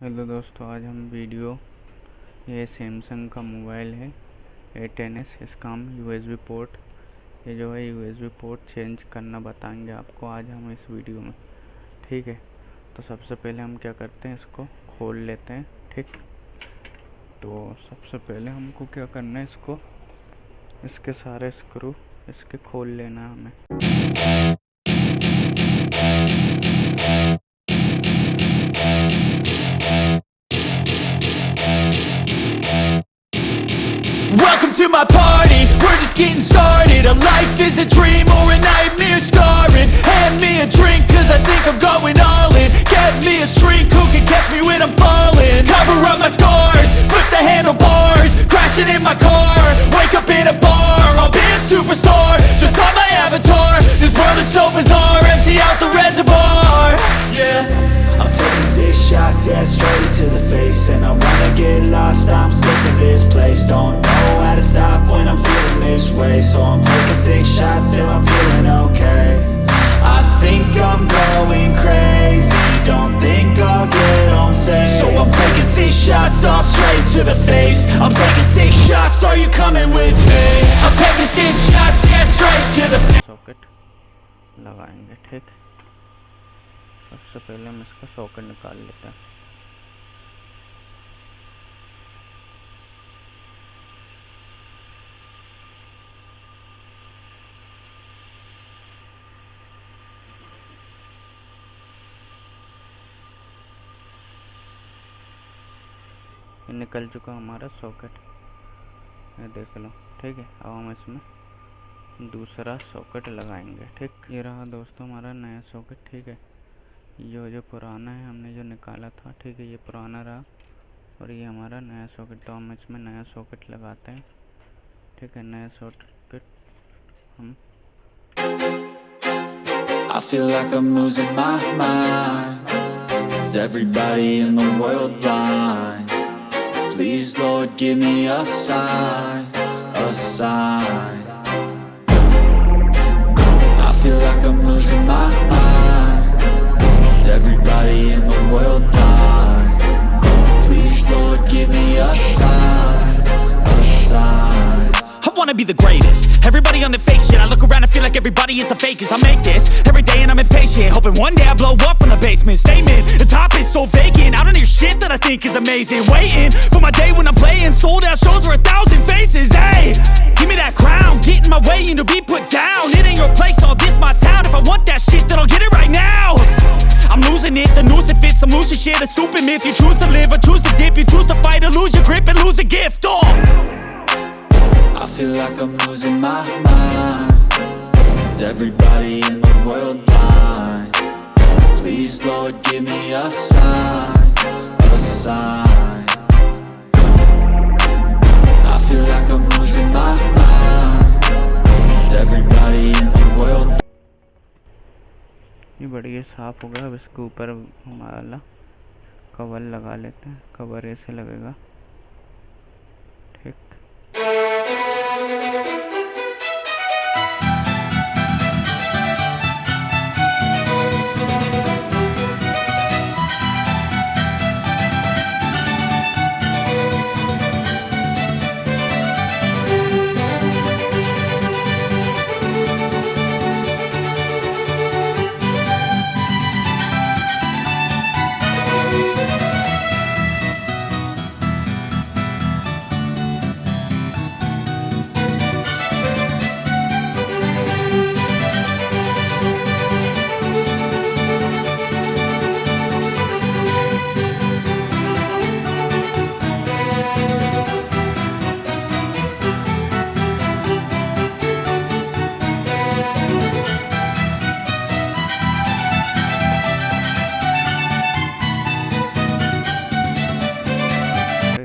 Hello दोस्तों, आज हम वीडियो ये सैमसंग का मोबाइल है A10s। इसका हम USB पोर्ट ये जो है USB पोर्ट चेंज करना बताएंगे आपको आज हम इस वीडियो में। ठीक है, तो सबसे पहले हम क्या करते हैं, इसको खोल लेते हैं। ठीक, तो सबसे पहले हमको क्या करना है, इसको इसके सारे स्क्रू इसके खोल लेना है हमें। Welcome to my party, we're just getting started. A life is a dream or a nightmare scarring. Hand me a drink cause I think I'm going all in. Get me a shrink who can catch me when I'm falling. Cover up my scars, flip the handlebars. Crashing in my car, wake up in a bar. I'll be a superstar, just on my avatar. This world is so bizarre, empty out the reservoir. Yeah, I'm taking 6 shots, yeah, straight to the face. And I wanna get lost, I'm sick of this place. Don't know how to stop when I'm feeling this way. So I'm taking 6 shots till I'm feeling okay. I think I'm going crazy, don't think I'll get home safe. So I'm taking 6 shots, all straight to the face. I'm taking 6 shots, are you coming with me? I'm taking 6 shots, yeah, straight to the face. Socket लगाएंगे। ठीक, सबसे पहले हम इसका socket निकाल लेते हैं। ये निकल चुका हमारा सॉकेट, ये देख लो। ठीक है, अब हम इसमें दूसरा सॉकेट लगाएंगे। ठीक, ये रहा दोस्तों हमारा नया सॉकेट। ठीक है, जो पुराना है हमने जो निकाला था, ठीक है, ये पुराना रहा और ये हमारा नया सॉकेट। तो हम इसमें नया सॉकेट लगाते हैं। ठीक है, नया सॉकेट हम I feel like I'm losing my mind. Is everybody in the world blind? Please Lord give me a sign, a sign. I feel like I'm losing my mind. Is everybody in the world blind? Please Lord give me a sign, a sign. I wanna be the greatest. Everybody on the fake shit. I look around and feel like everybody is the fakest. I make this every day and I'm impatient, hoping one day I blow up from the basement. Statement, the top is so vacant. I don't hear shit that I think is amazing. Waiting for my day when I'm playing sold out shows for 1,000 faces. Hey, give me that crown, get in my way and to be put down. It ain't your place, all this my town. If I want that shit, then I'll get it right now. I'm losing it, the noose it fits. I'm losing shit, a stupid myth. You choose to live or choose to dip. You choose to fight or lose your grip and lose a gift. I feel like I'm losing my mind. Is everybody in the world blind? Please Lord give me a sign, a sign. I feel like I'm losing my mind. Is everybody in the world? ये बढ़िया साफ हो गया। अब इसके ऊपर हमारा cover लगा लेते हैं। कवर ऐसे लगेगा। ठीक,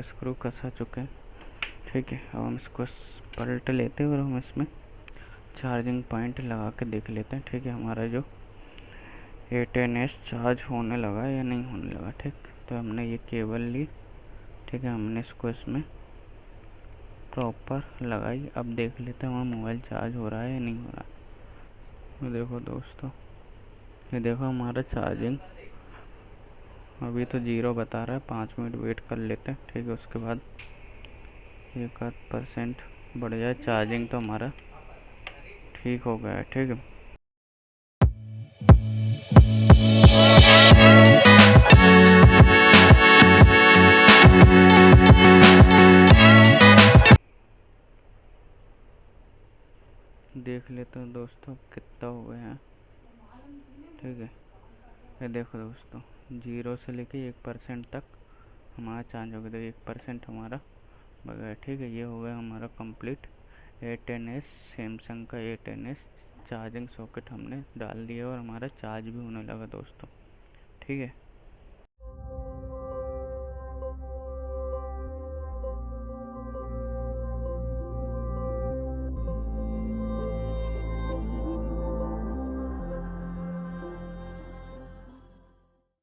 स्क्रू कसा चुके हैं। ठीक है, अब हम इसको पलट लेते हैं और हम इसमें चार्जिंग पॉइंट लगा के देख लेते हैं। ठीक है, हमारा जो A10s चार्ज होने लगा या नहीं होने लगा। ठीक, तो हमने ये केबल ली। ठीक है, हमने इसको इसमें प्रॉपर लगाई। अब देख लेते हैं हमारा मोबाइल चार्ज हो रहा है या नहीं हो रहा है। तो देखो दोस्तों, ये देखो हमारा चार्जिंग अभी तो 0 बता रहा है, 5 मिनट वेट कर लेते हैं। ठीक है, उसके बाद 1% बढ़ जाए। चार्जिंग तो हमारा ठीक हो गया है। ठीक है, देख लेते हैं दोस्तों कितना हो गया है। ठीक है, ये देखो दोस्तों, 0 से लेके 1% तक हमारा चार्ज हो गया। तो 1% हमारा बगैर। ठीक है, ये हो गया हमारा कंप्लीट। A10s, सैमसंग का A10s चार्जिंग सॉकेट हमने डाल दिया और हमारा चार्ज भी होने लगा दोस्तों। ठीक है।